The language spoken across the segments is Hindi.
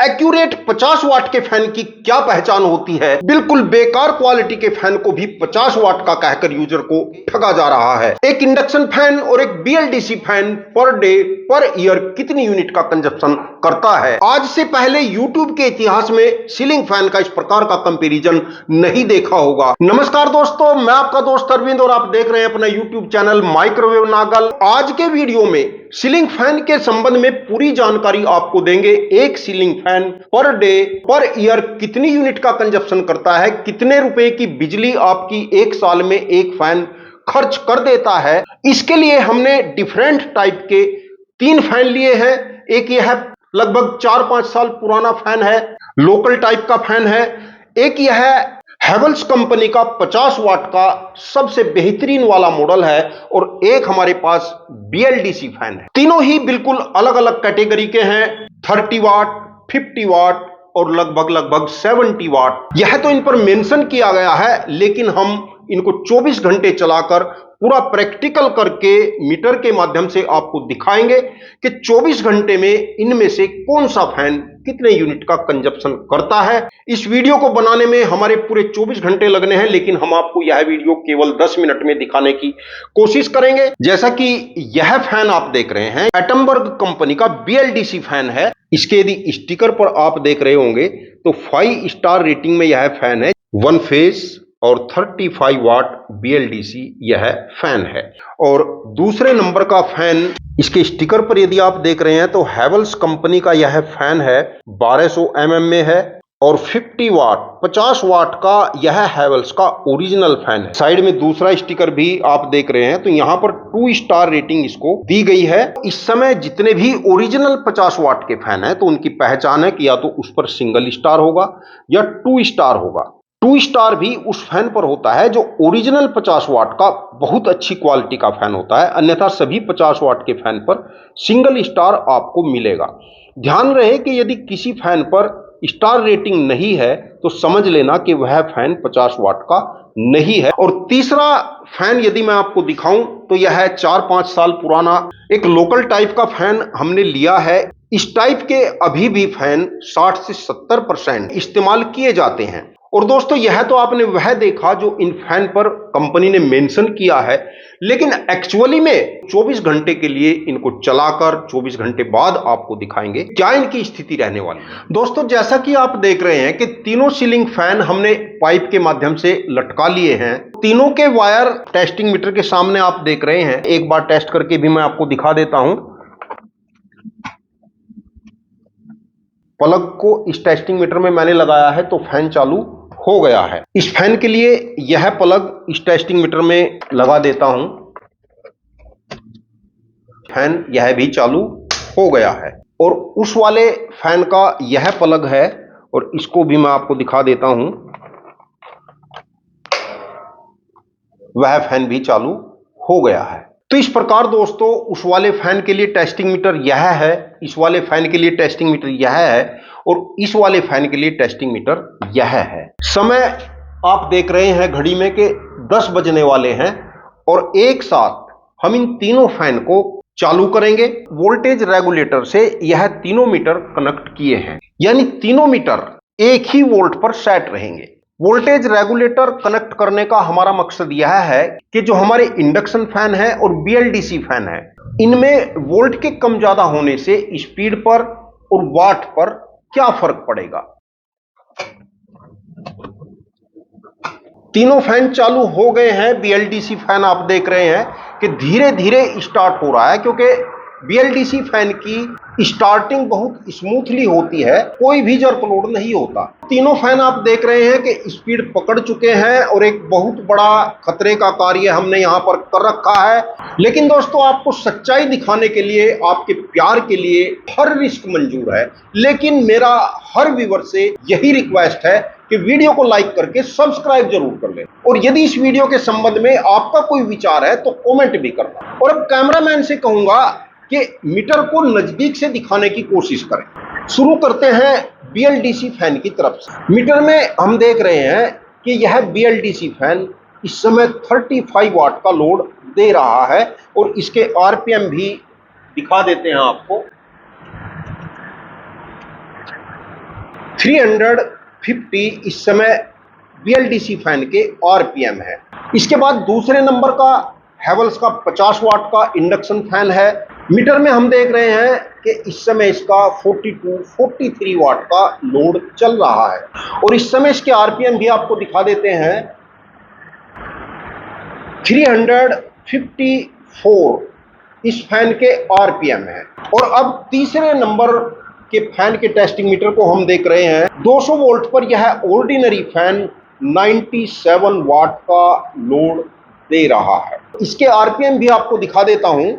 एक्यूरेट 50 वाट के फैन की क्या पहचान होती है? बिल्कुल बेकार क्वालिटी के फैन को भी 50 वाट का कहकर यूजर को ठगा जा रहा है। एक इंडक्शन फैन और एक BLDC fan per day per year कितनी यूनिट का कंजप्शन करता है? आज से पहले यूट्यूब के इतिहास में सीलिंग फैन का इस प्रकार का कंपैरिजन नहीं देखा होगा। नमस्कार दोस्तों, मैं आपका दोस्त अरविंद और आप देख रहे हैं अपना यूट्यूब चैनल माइक्रोवेव नागल। आज के वीडियो में सीलिंग फैन के संबंध में पूरी जानकारी आपको देंगे। एक ceiling fan per day per year कितनी यूनिट का कंजप्शन करता है, कितने रुपए की बिजली आपकी एक साल में एक फैन खर्च कर देता है। इसके लिए हमने डिफरेंट टाइप के 3 फैन लिए हैं। एक यह है लगभग 4-5 साल पुराना फैन है, लोकल टाइप का फैन है। एक यह है हैवेल्स कंपनी का 50 वाट का सबसे बेहतरीन वाला मॉडल है और एक हमारे पास बीएलडीसी फैन है। तीनों ही बिल्कुल अलग अलग कैटेगरी के हैं, 30 वाट, 50 वाट और लगभग 70 वाट। यह तो इन पर मेंशन किया गया है, लेकिन हम इनको 24 घंटे चलाकर पूरा प्रैक्टिकल करके मीटर के माध्यम से आपको दिखाएंगे कि 24 घंटे में इनमें से कौन सा फैन कितने यूनिट का कंजप्शन करता है। इस वीडियो को बनाने में हमारे पूरे 24 घंटे लगने हैं, लेकिन हम आपको यह वीडियो केवल 10 मिनट में दिखाने की कोशिश करेंगे। जैसा कि यह फैन आप देख रहे हैं, एटमबर्ग कंपनी का बीएलडीसी फैन है। इसके यदि स्टिकर पर आप देख रहे होंगे तो 5 स्टार रेटिंग में यह फैन है। 1 फेज और 35 वाट बीएलडीसी यह फैन है। और दूसरे नंबर का फैन इसके स्टिकर पर यदि आप देख रहे हैं तो हैवेल्स कंपनी का यह फैन है, 1200 mm में है और 50 वाट का यह हैवेल्स का ओरिजिनल फैन है। साइड में दूसरा स्टिकर भी आप देख रहे हैं तो यहां पर 2 स्टार रेटिंग इसको दी गई है। इस समय जितने भी ओरिजिनल 50 वाट के फैन है तो उनकी पहचान है कि या तो उस पर सिंगल स्टार होगा या 2 स्टार होगा। 2 स्टार भी उस फैन पर होता है जो ओरिजिनल 50 वाट का बहुत अच्छी क्वालिटी का फैन होता है, अन्यथा सभी 50 वाट के फैन पर सिंगल स्टार आपको मिलेगा। ध्यान रहे कि यदि किसी फैन पर स्टार रेटिंग नहीं है तो समझ लेना कि वह फैन 50 वाट का नहीं है। और तीसरा फैन यदि मैं आपको दिखाऊं तो यह है 4-5 साल पुराना एक लोकल टाइप का फैन हमने लिया है। इस टाइप के अभी भी फैन 60 से 70% इस्तेमाल किए जाते हैं। और दोस्तों, यह तो आपने वह देखा जो इन फैन पर कंपनी ने मेंशन किया है, लेकिन एक्चुअली में 24 घंटे के लिए इनको चलाकर 24 घंटे बाद आपको दिखाएंगे क्या इनकी स्थिति रहने वाली है। दोस्तों, जैसा कि आप देख रहे हैं कि तीनों सीलिंग फैन हमने पाइप के माध्यम से लटका लिए हैं। तीनों के वायर टेस्टिंग मीटर के सामने आप देख रहे हैं। एक बार टेस्ट करके भी मैं आपको दिखा देता हूं। प्लग को इस टेस्टिंग मीटर में मैंने लगाया है तो फैन चालू हो गया है। इस फैन के लिए यह प्लग इस टेस्टिंग मीटर में लगा देता हूं। फैन यह भी चालू हो गया है। और उस वाले फैन का यह प्लग है और इसको भी मैं आपको दिखा देता हूं। वह फैन भी चालू हो गया है। तो इस प्रकार दोस्तों, उस वाले फैन के लिए टेस्टिंग मीटर यह है, इस वाले फैन के लिए टेस्टिंग मीटर यह है और इस वाले फैन के लिए टेस्टिंग मीटर यह है। समय आप देख रहे हैं घड़ी में कि 10 बजने वाले हैं और एक साथ हम इन तीनों फैन को चालू करेंगे। वोल्टेज रेगुलेटर से यह तीनों मीटर कनेक्ट किए हैं, यानी तीनों मीटर एक ही वोल्ट पर सेट रहेंगे। वोल्टेज रेगुलेटर कनेक्ट करने का हमारा मकसद यह है कि जो हमारे इंडक्शन फैन है और बीएलडीसी फैन है, इनमें वोल्ट के कम ज्यादा होने से स्पीड पर और वाट पर क्या फर्क पड़ेगा। तीनों फैन चालू हो गए हैं। बीएलडीसी फैन आप देख रहे हैं कि धीरे धीरे स्टार्ट हो रहा है, क्योंकि बीएलडीसी फैन की स्टार्टिंग बहुत स्मूथली होती है, कोई भी जर्क लोड नहीं होता। तीनों फैन आप देख रहे हैं कि स्पीड पकड़ चुके हैं और एक बहुत बड़ा खतरे का कार्य हमने यहां पर कर रखा है। लेकिन दोस्तों, आपको सच्चाई दिखाने के लिए, आपके प्यार के लिए हर रिस्क मंजूर है। लेकिन मेरा हर व्यूअर से यही रिक्वेस्ट है कि वीडियो को लाइक करके सब्सक्राइब जरूर कर लें और यदि इस वीडियो के संबंध में आपका कोई विचार है तो कमेंट भी करना। और अब कैमरामैन से कहूंगा कि मीटर को नजदीक से दिखाने की कोशिश करें। शुरू करते हैं बीएलडीसी फैन की तरफ से। मीटर में हम देख रहे हैं कि यह बीएलडीसी फैन इस समय 35 वाट का लोड दे रहा है और इसके आरपीएम भी दिखा देते हैं आपको। 350 इस समय BLDC फैन के RPM है। इसके बाद दूसरे नंबर का हैवेल्स का 50 वाट का इंडक्शन फैन है। मीटर में हम देख रहे हैं कि इस समय इसका 43 वाट का लोड चल रहा है और इस समय इसके RPM भी आपको दिखा देते हैं। 354 इस फैन के RPM है। और अब तीसरे नंबर के फैन के टेस्टिंग मीटर को हम देख रहे हैं। 200 वोल्ट पर यह ऑर्डिनरी फैन 97 वाट का लोड दे रहा है। इसके RPM भी आपको दिखा देता हूं।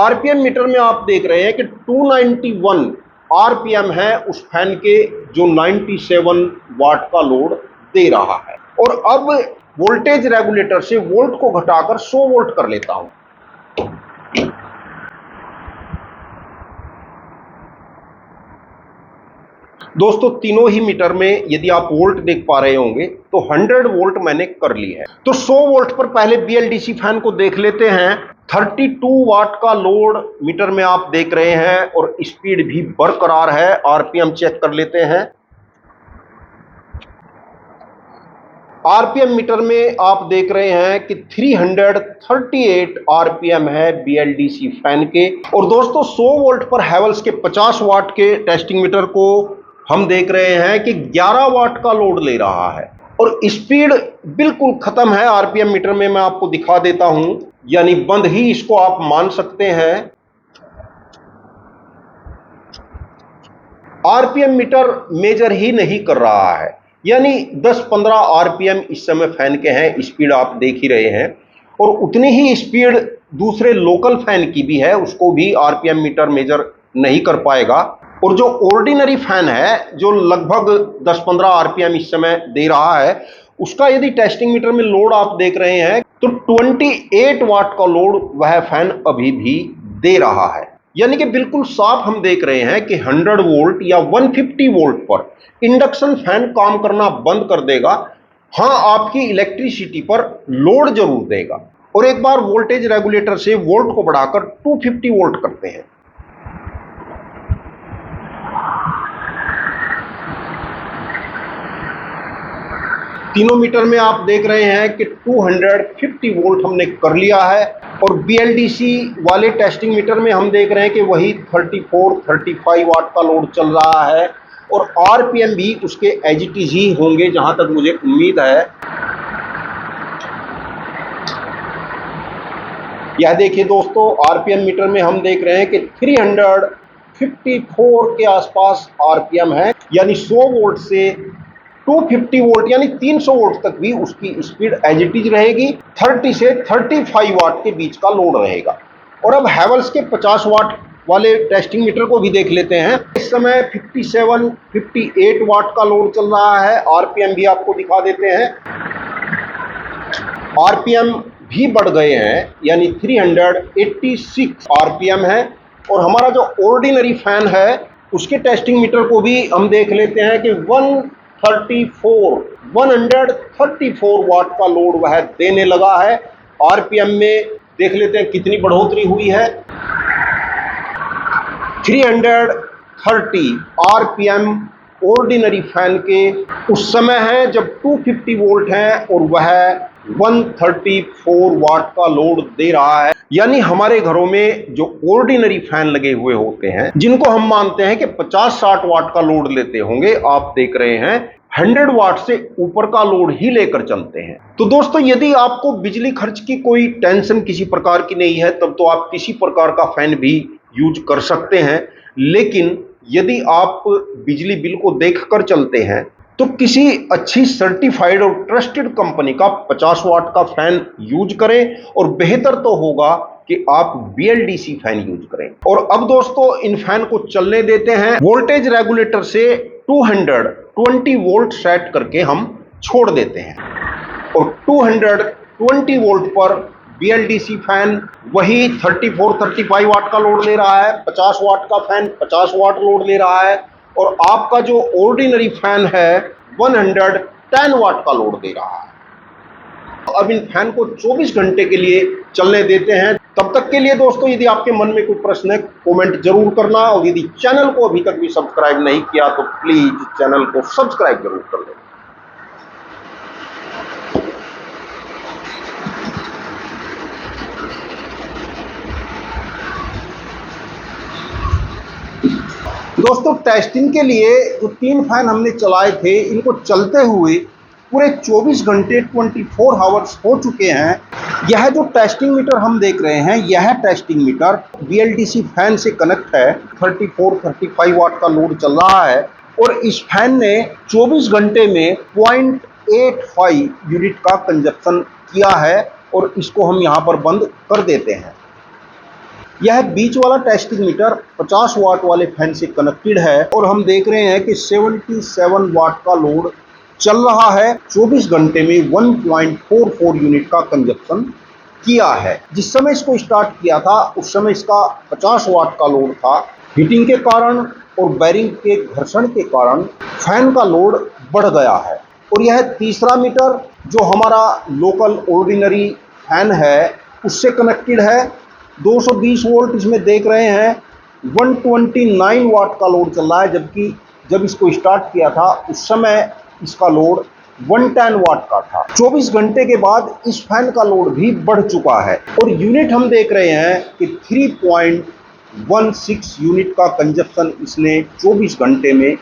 RPM मीटर में आप देख रहे हैं कि 291 RPM है उस फैन के जो 97 वाट का लोड दे रहा है। और अब वोल्टेज रेगुलेटर से वोल्ट को घटाकर 100 वोल्ट कर लेता हूं। दोस्तों तीनों ही मीटर में यदि आप वोल्ट देख पा रहे होंगे तो 100 वोल्ट मैंने कर ली है। तो 100 वोल्ट पर पहले BLDC फैन को देख लेते हैं। 32 वाट का लोड मीटर में आप देख रहे हैं और स्पीड भी बरकरार है। RPM चेक कर लेते हैं। RPM मीटर में आप देख रहे हैं कि 338 RPM है BLDC फैन के। और दोस्तों 100 वोल्ट पर हैवेल्स के 50 वाट के टेस्टिंग मीटर को हम देख रहे हैं कि 11 वाट का लोड ले रहा है और स्पीड बिल्कुल खत्म है। RPM मीटर में मैं आपको दिखा देता हूं, यानी बंद ही इसको आप मान सकते हैं। RPM मीटर मेजर ही नहीं कर रहा है, यानी 10-15 RPM इस समय फैन के हैं। स्पीड आप देख ही रहे हैं और उतनी ही स्पीड दूसरे लोकल फैन की भी है, उसको भी RPM मीटर मेजर नहीं कर पाएगा। और जो ऑर्डिनरी फैन है जो लगभग 10-15 RPM इस समय दे रहा है, उसका यदि टेस्टिंग मीटर में लोड आप देख रहे हैं तो 28 वाट का लोड वह फैन अभी भी दे रहा है। यानी कि बिल्कुल साफ हम देख रहे हैं कि 100 वोल्ट या 150 वोल्ट पर इंडक्शन फैन काम करना बंद कर देगा। हाँ, आपकी इलेक्ट्रिसिटी पर लोड जरूर देगा। और एक बार वोल्टेज रेगुलेटर से वोल्ट को बढ़ाकर 250 वोल्ट करते हैं। तीनों मीटर में आप देख रहे हैं कि 250 वोल्ट हमने कर लिया है। और BLDC वाले टेस्टिंग मीटर में हम देख रहे हैं कि वही 34-35 वाट का लोड चल रहा है और RPM भी उसके एज इट इज ही होंगे, जहां तक मुझे उम्मीद है। यह देखिए दोस्तों, RPM मीटर में हम देख रहे हैं कि 354 के आसपास RPM है, यानी 100 वोल्ट से 250 वोल्ट यानी 300 वोल्ट तक भी उसकी स्पीड एज इट इज रहेगी। 30 से 35 वाट के बीच का लोड रहेगा। और अब हैवेल्स के 50 वाट वाले टेस्टिंग मीटर को भी देख लेते हैं। इस समय 57-58 वाट का लोड चल रहा है। RPM भी आपको दिखा देते हैं। RPM भी बढ़ गए हैं, यानी 386 RPM है। और हमारा जो ऑर्डिनरी फैन है उसके टेस्टिंग मीटर को भी हम देख लेते हैं कि 134 वाट का लोड वह देने लगा है। RPM में देख लेते हैं कितनी बढ़ोतरी हुई है। 330 RPM ऑर्डिनरी फैन के उस समय है जब 250 वोल्ट है और वह 134 वाट का लोड दे रहा है। यानी हमारे घरों में जो ऑर्डिनरी फैन लगे हुए होते हैं, जिनको हम मानते हैं कि 50-60 वाट का लोड लेते होंगे, आप देख रहे हैं 100 वाट से ऊपर का लोड ही लेकर चलते हैं। तो दोस्तों, यदि आपको बिजली खर्च की कोई टेंशन किसी प्रकार की नहीं है, तब तो आप किसी प्रकार का फैन भी यूज कर सकते हैं। लेकिन यदि आप बिजली बिल को देखकर चलते हैं तो किसी अच्छी सर्टिफाइड और ट्रस्टेड कंपनी का 50 वाट का फैन यूज करें। और बेहतर तो होगा कि आप BLDC फैन यूज करें। और अब दोस्तों, इन फैन को चलने देते हैं। वोल्टेज रेगुलेटर से 220 वोल्ट सेट करके हम छोड़ देते हैं और 220 वोल्ट पर BLDC फैन वही 34-35 वाट का लोड ले रहा है। 50 वाट का फैन 50 वाट लोड ले रहा है और आपका जो ऑर्डिनरी फैन है 110 वाट का लोड दे रहा है। अब इन फैन को 24 घंटे के लिए चलने देते हैं। तब तक के लिए दोस्तों, यदि आपके मन में कोई प्रश्न है, कमेंट जरूर करना, और यदि चैनल को अभी तक भी सब्सक्राइब नहीं किया तो प्लीज चैनल को सब्सक्राइब जरूर कर लें। दोस्तों, टेस्टिंग के लिए जो 3 फैन हमने चलाए थे, इनको चलते हुए पूरे 24 घंटे 24 आवर्स हो चुके हैं। यह जो टेस्टिंग मीटर हम देख रहे हैं, यह टेस्टिंग मीटर BLDC फैन से कनेक्ट है। 34-35 वाट का लोड चल रहा है और इस फैन ने 24 घंटे में 0.85 यूनिट का कंजप्शन किया है, और इसको हम यहाँ पर बंद कर देते हैं। यह बीच वाला टेस्टिंग मीटर 50 वाट वाले फैन से कनेक्टेड है और हम देख रहे हैं कि 77 वाट का लोड चल रहा है। 24 घंटे में 1.44 यूनिट का कंजप्शन किया है। जिस समय इसको स्टार्ट किया था उस समय इसका 50 वाट का लोड था। हीटिंग के कारण और बैरिंग के घर्षण के कारण फैन का लोड बढ़ गया है। और यह तीसरा मीटर जो हमारा लोकल ऑर्डिनरी फैन है उससे कनेक्टेड है। 220 वोल्ट इसमें देख रहे हैं। 129 वाट का लोड चल रहा है, जबकि जब इसको स्टार्ट किया था उस समय इसका लोड 110 वाट का था। 24 घंटे के बाद इस फैन का लोड भी बढ़ चुका है और यूनिट हम देख रहे हैं कि 3.16 यूनिट का कंजप्शन इसने 24 घंटे में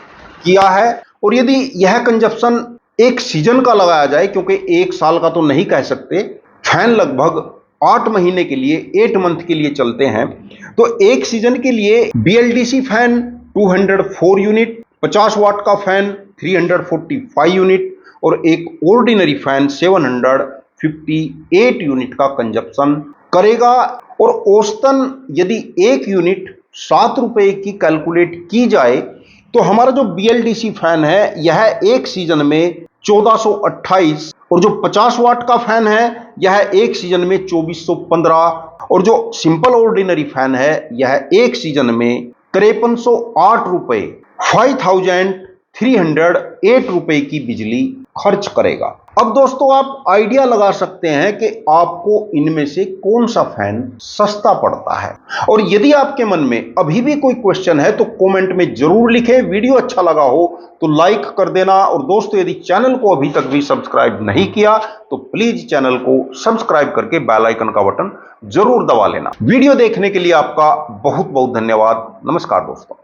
किया है। और यदि यह कंजप्शन एक सीजन का लगाया जाए, क्योंकि एक साल का तो नहीं कह सकते, फैन लगभग 8 महीने के लिए, 8 मंथ के लिए चलते हैं, तो एक सीजन के लिए BLDC फैन 204 यूनिट, 50 वाट का फैन 345 यूनिट और एक ऑर्डिनरी फैन 758 यूनिट का कंजप्शन करेगा। और औसतन यदि एक यूनिट 7 रुपए की कैलकुलेट की जाए तो हमारा जो BLDC फैन है यह एक सीजन में 1428, और जो 50 वाट का फैन है यह एक सीजन में 2415, और जो सिंपल ऑर्डिनरी फैन है यह एक सीजन में 5308 रुपए, 5308 रुपए की बिजली खर्च करेगा। अब दोस्तों, आप आइडिया लगा सकते हैं कि आपको इनमें से कौन सा फैन सस्ता पड़ता है। और यदि आपके मन में अभी भी कोई क्वेश्चन है तो कमेंट में जरूर लिखें। वीडियो अच्छा लगा हो तो लाइक कर देना, और दोस्तों यदि चैनल को अभी तक भी सब्सक्राइब नहीं किया तो प्लीज चैनल को सब्सक्राइब करके बेल आइकन का बटन जरूर दबा लेना। वीडियो देखने के लिए आपका बहुत बहुत धन्यवाद। नमस्कार दोस्तों।